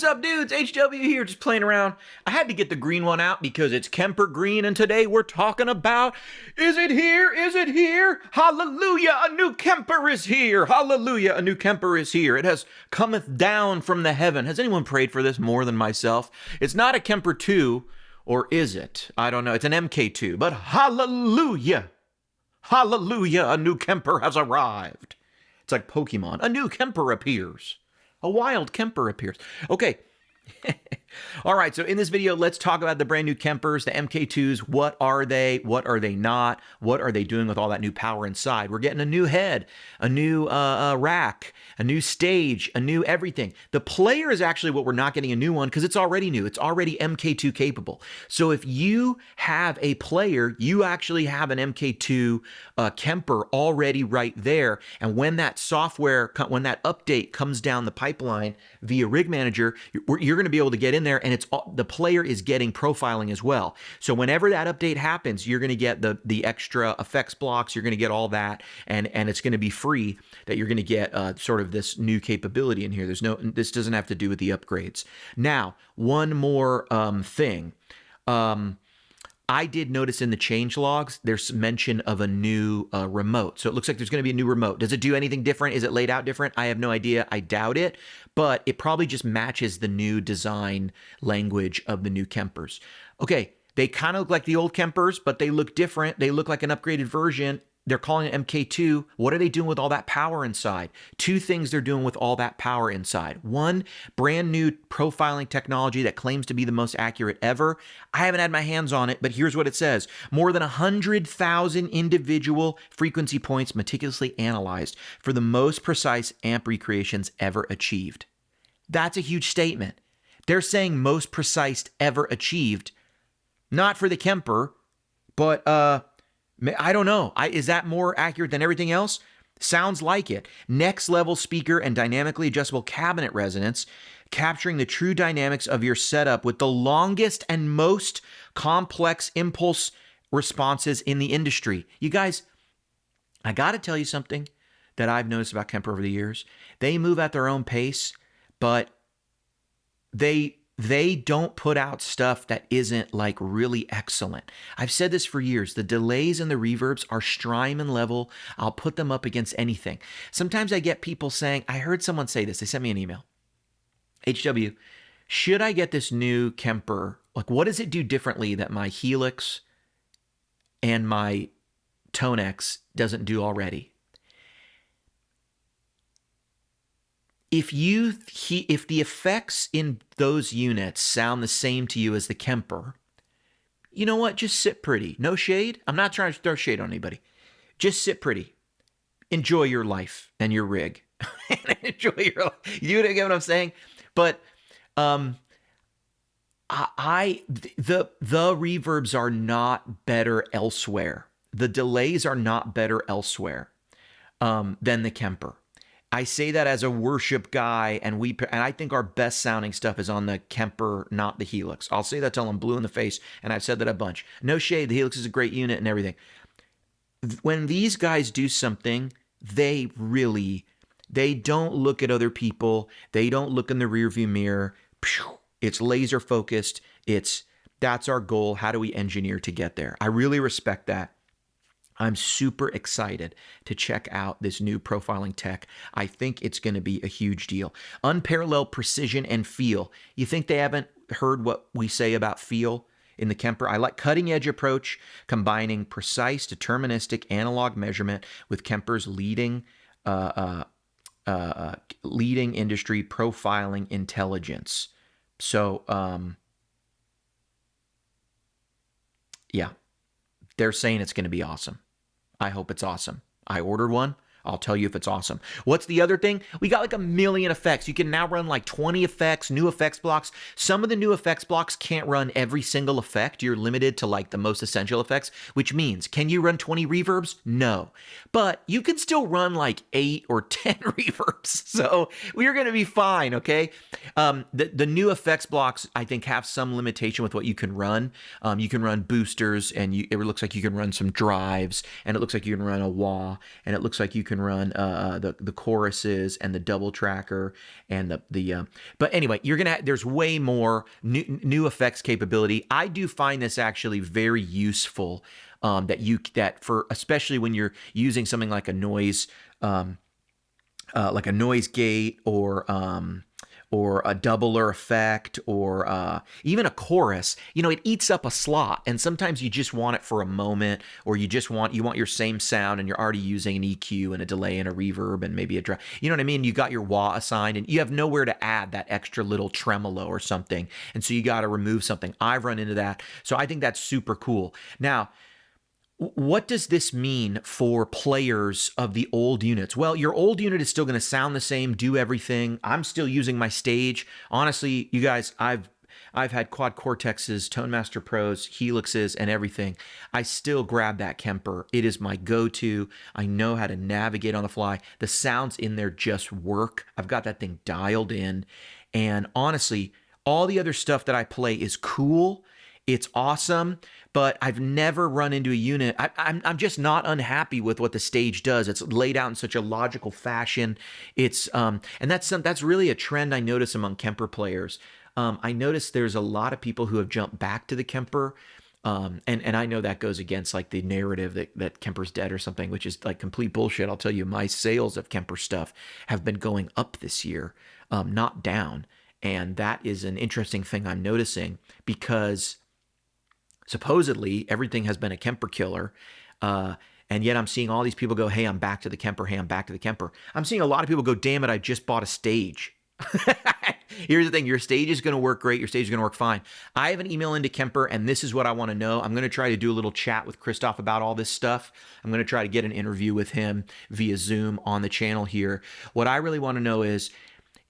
up, dudes? HW here, just playing around. I had to get the green one out because it's Kemper Green, and today we're talking about, is it here? Is it here? Hallelujah, a new Kemper is here. Hallelujah, a new Kemper is here. It has cometh down from the heaven. Has anyone prayed for this more than myself? It's not a Kemper 2, or is it? I don't know. It's an MK2, but hallelujah. Hallelujah, a new Kemper has arrived. It's like Pokemon. A new Kemper appears. A wild Kemper appears. Okay. All right, so in this video, let's talk about the brand new Kempers, the MK2s. What are they? What are they not? What are they doing with all that new power inside? We're getting a new head, a new rack, a new stage, a new everything. The player is actually what we're not getting a new one because it's already new. It's already MK2 capable. So if you have a player, you actually have an MK2 Kemper already right there. And when that software, when that update comes down the pipeline via Rig Manager, you're going to be able to get in there, and it's the player is getting profiling as well. So whenever that update happens, you're going to get the extra effects blocks. You're going to get all that, and it's going to be free. That you're going to get sort of this new capability in here. This doesn't have to do with the upgrades. Now, one more thing. I did notice in the change logs, there's mention of a new remote. So it looks like there's going to be a new remote. Does it do anything different? Is it laid out different? I have no idea. I doubt it. But it probably just matches the new design language of the new Kempers. Okay, they kind of look like the old Kempers, but they look different. They look like an upgraded version. They're calling it MK2. What are they doing with all that power inside? Two things they're doing with all that power inside. One, brand new profiling technology that claims to be the most accurate ever. I haven't had my hands on it, but here's what it says. More than 100,000 individual frequency points meticulously analyzed for the most precise amp recreations ever achieved. That's a huge statement. They're saying most precise ever achieved, not for the Kemper, but I don't know. Is that more accurate than everything else? Sounds like it. Next level speaker and dynamically adjustable cabinet resonance, capturing the true dynamics of your setup with the longest and most complex impulse responses in the industry. You guys, I got to tell you something that I've noticed about Kemper over the years. They move at their own pace, but they don't put out stuff that isn't like really excellent. I've said this for years. The delays and the reverbs are Strymon level. I'll put them up against anything. Sometimes I get people saying, I heard someone say this. They sent me an email. HW, should I get this new Kemper? Like, what does it do differently that my Helix and my Tonex doesn't do already? If the effects in those units sound the same to you as the Kemper, you know what? Just sit pretty. No shade. I'm not trying to throw shade on anybody. Just sit pretty. Enjoy your life and your rig. Enjoy your life. You get what I'm saying? But the reverbs are not better elsewhere. The delays are not better elsewhere than the Kemper. I say that as a worship guy, and I think our best sounding stuff is on the Kemper, not the Helix. I'll say that till I'm blue in the face, and I've said that a bunch. No shade, the Helix is a great unit and everything. When these guys do something, they don't look at other people. They don't look in the rearview mirror. It's laser focused. That's our goal. How do we engineer to get there? I really respect that. I'm super excited to check out this new profiling tech. I think it's going to be a huge deal. Unparalleled precision and feel. You think they haven't heard what we say about feel in the Kemper? I like cutting edge approach, combining precise deterministic analog measurement with Kemper's leading industry profiling intelligence. So, yeah, they're saying it's going to be awesome. I hope it's awesome. I ordered one. I'll tell you if it's awesome. What's the other thing? We got like 1 million effects. You can now run like 20 effects, new effects blocks. Some of the new effects blocks can't run every single effect. You're limited to like the most essential effects, which means, can you run 20 reverbs? No. But you can still run like 8 or 10 reverbs. So we're going to be fine, okay? The new effects blocks, I think, have some limitation with what you can run. You can run boosters, and it looks like you can run some drives, and it looks like you can run a wah, and it looks like you can can run the choruses and the double tracker and but anyway, there's way more new effects capability. I do find this actually very useful, that for especially when you're using something like a noise gate, or a doubler effect, or even a chorus. It eats up a slot, and sometimes you just want it for a moment, or you want your same sound, and you're already using an EQ and a delay and a reverb and maybe a drum. You know what I mean? You got your wah assigned, and you have nowhere to add that extra little tremolo or something, and so you got to remove something. I've run into that, so I think that's super cool. Now, what does this mean for players of the old units? Well, your old unit is still going to sound the same, do everything. I'm still using my stage. Honestly, you guys, I've had Quad Cortexes, Tone Master Pros, Helixes, and everything. I still grab that Kemper. It is my go-to. I know how to navigate on the fly. The sounds in there just work. I've got that thing dialed in. And honestly, all the other stuff that I play is cool. It's awesome, but I've never run into a unit. I'm just not unhappy with what the stage does. It's laid out in such a logical fashion. And that's really a trend I notice among Kemper players. I notice there's a lot of people who have jumped back to the Kemper. And I know that goes against like the narrative that Kemper's dead or something, which is like complete bullshit. I'll tell you, my sales of Kemper stuff have been going up this year, not down. And that is an interesting thing I'm noticing, because supposedly everything has been a Kemper killer. And yet I'm seeing all these people go, hey, I'm back to the Kemper. Hey, I'm back to the Kemper. I'm seeing a lot of people go, damn it, I just bought a stage. Here's the thing. Your stage is going to work great. Your stage is going to work fine. I have an email into Kemper, and this is what I want to know. I'm going to try to do a little chat with Christoph about all this stuff. I'm going to try to get an interview with him via Zoom on the channel here. What I really want to know is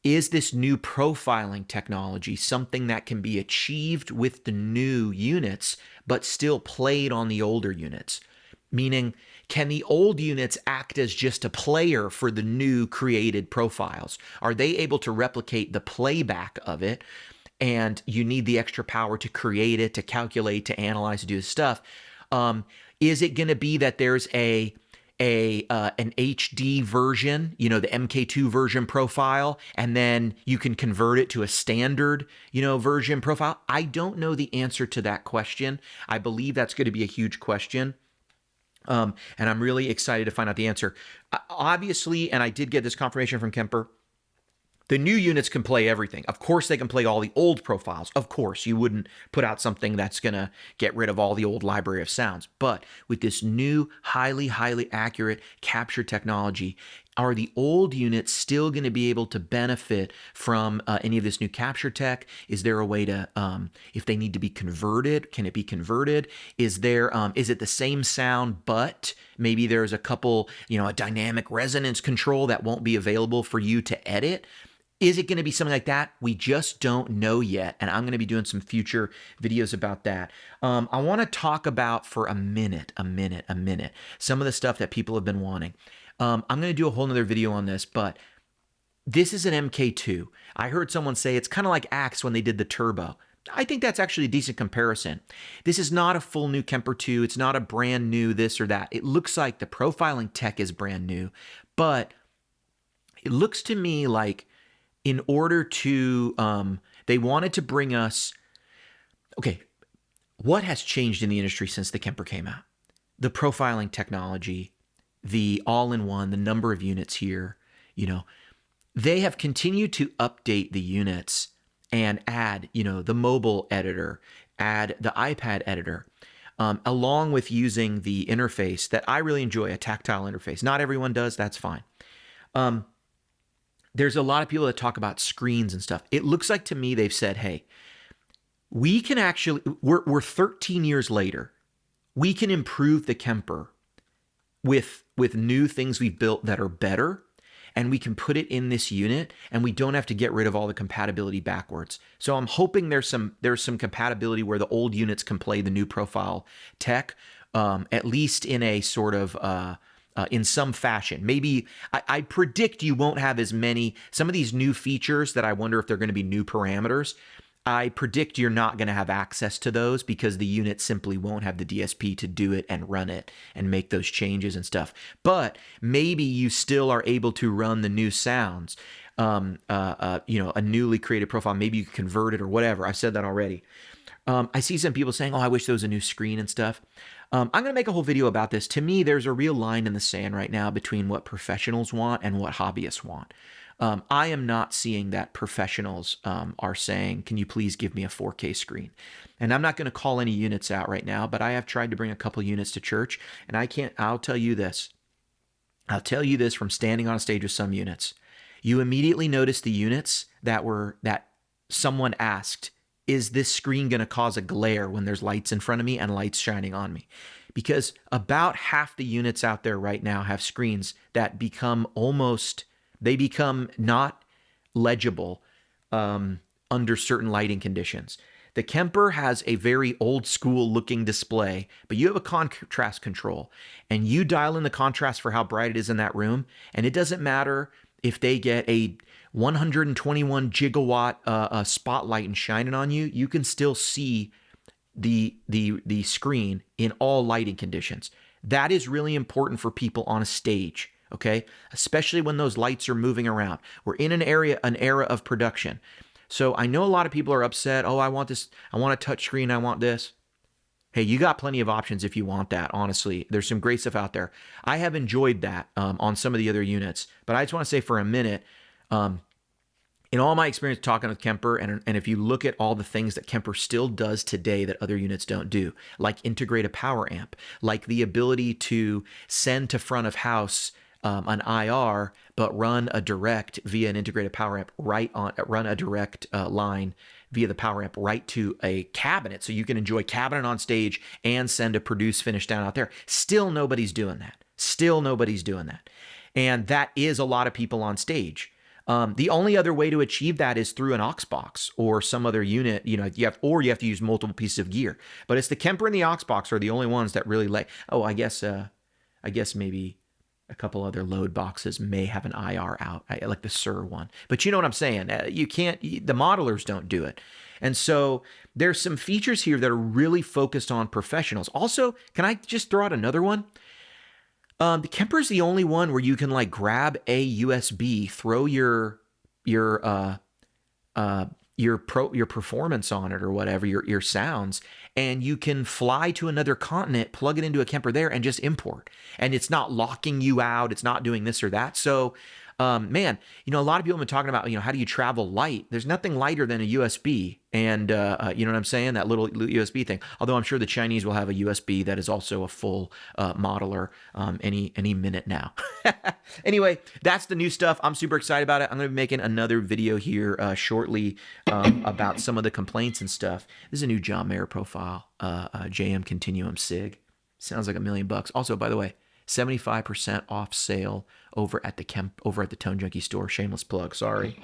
this new profiling technology something that can be achieved with the new units, but still played on the older units? Meaning, can the old units act as just a player for the new created profiles? Are they able to replicate the playback of it? And you need the extra power to create it, to calculate, to analyze, to do this stuff. Is it going to be that there's an HD version, the MK2 version profile, and then you can convert it to a standard, version profile? I don't know the answer to that question. I believe that's going to be a huge question. And I'm really excited to find out the answer. Obviously, and I did get this confirmation from Kemper, the new units can play everything. Of course, they can play all the old profiles. Of course, you wouldn't put out something that's going to get rid of all the old library of sounds. But with this new, highly, highly accurate capture technology, are the old units still going to be able to benefit from any of this new capture tech? Is there a way to, if they need to be converted, can it be converted? Is it the same sound, but maybe there's a couple, a dynamic resonance control that won't be available for you to edit? Is it going to be something like that? We just don't know yet, and I'm going to be doing some future videos about that. I want to talk about for a minute, some of the stuff that people have been wanting. I'm going to do a whole nother video on this, but this is an MK2. I heard someone say it's kind of like Axe when they did the turbo. I think that's actually a decent comparison. This is not a full new Kemper 2. It's not a brand new this or that. It looks like the profiling tech is brand new, but it looks to me like in order to, they wanted to bring us, okay, what has changed in the industry since the Kemper came out? The profiling technology, the all-in-one, the number of units here, they have continued to update the units and add, the mobile editor, add the iPad editor, along with using the interface that I really enjoy, a tactile interface. Not everyone does, that's fine. There's a lot of people that talk about screens and stuff. It looks like to me they've said, hey, we can actually, we're 13 years later, we can improve the Kemper with new things we've built that are better, and we can put it in this unit, and we don't have to get rid of all the compatibility backwards. So I'm hoping there's some compatibility where the old units can play the new profile tech, at least in a sort of in some fashion. Maybe I predict you won't have as many, some of these new features that I wonder if they're going to be new parameters. I predict you're not going to have access to those because the unit simply won't have the DSP to do it and run it and make those changes and stuff. But maybe you still are able to run the new sounds, a newly created profile. Maybe you can convert it or whatever. I've said that already. I see some people saying, oh, I wish there was a new screen and stuff. I'm going to make a whole video about this. To me, there's a real line in the sand right now between what professionals want and what hobbyists want. I am not seeing that professionals are saying, can you please give me a 4K screen? And I'm not going to call any units out right now, but I have tried to bring a couple units to church, and I'll tell you this. I'll tell you this from standing on a stage with some units. You immediately notice the units that someone asked, is this screen going to cause a glare when there's lights in front of me and lights shining on me? Because about half the units out there right now have screens that become not legible under certain lighting conditions. The Kemper has a very old school looking display, but you have a contrast control, and you dial in the contrast for how bright it is in that room, and it doesn't matter if they get a 121 gigawatt spotlight and shining on you, you can still see the screen in all lighting conditions. That is really important for people on a stage, okay? Especially when those lights are moving around. We're in an era of production. So I know a lot of people are upset. Oh, I want this. I want a touch screen. I want this. Hey, you got plenty of options if you want that, honestly. There's some great stuff out there. I have enjoyed that on some of the other units. But I just want to say for a minute, in all my experience talking with Kemper, and if you look at all the things that Kemper still does today that other units don't do, like integrate a power amp, like the ability to send to front of house an IR, but run a direct via an integrated power amp run a direct line via the power amp right to a cabinet, so you can enjoy cabinet on stage and send a produce finish down out there. Still nobody's doing that. And that is a lot of people on stage. The only other way to achieve that is through an aux box or some other unit. You have to use multiple pieces of gear. But it's the Kemper and the aux box are the only ones that really I guess maybe a couple other load boxes may have an IR out, like the Sur one. But you know what I'm saying? You can't. The modelers don't do it. And so there's some features here that are really focused on professionals. Also, can I just throw out another one? The Kemper is the only one where you can like grab a USB, throw your performance on it or whatever, your sounds, and you can fly to another continent, plug it into a Kemper there, and just import. And it's not locking you out. It's not doing this or that. So, man, a lot of people have been talking about, how do you travel light? There's nothing lighter than a USB. And you know what I'm saying? That little USB thing. Although I'm sure the Chinese will have a USB that is also a full modeler any minute now. Anyway, that's the new stuff. I'm super excited about it. I'm going to be making another video here shortly about some of the complaints and stuff. This is a new John Mayer profile, JM Continuum SIG. Sounds like $1 million. Also, by the way, 75% off sale over at the Tone Junkie store. Shameless plug. Sorry.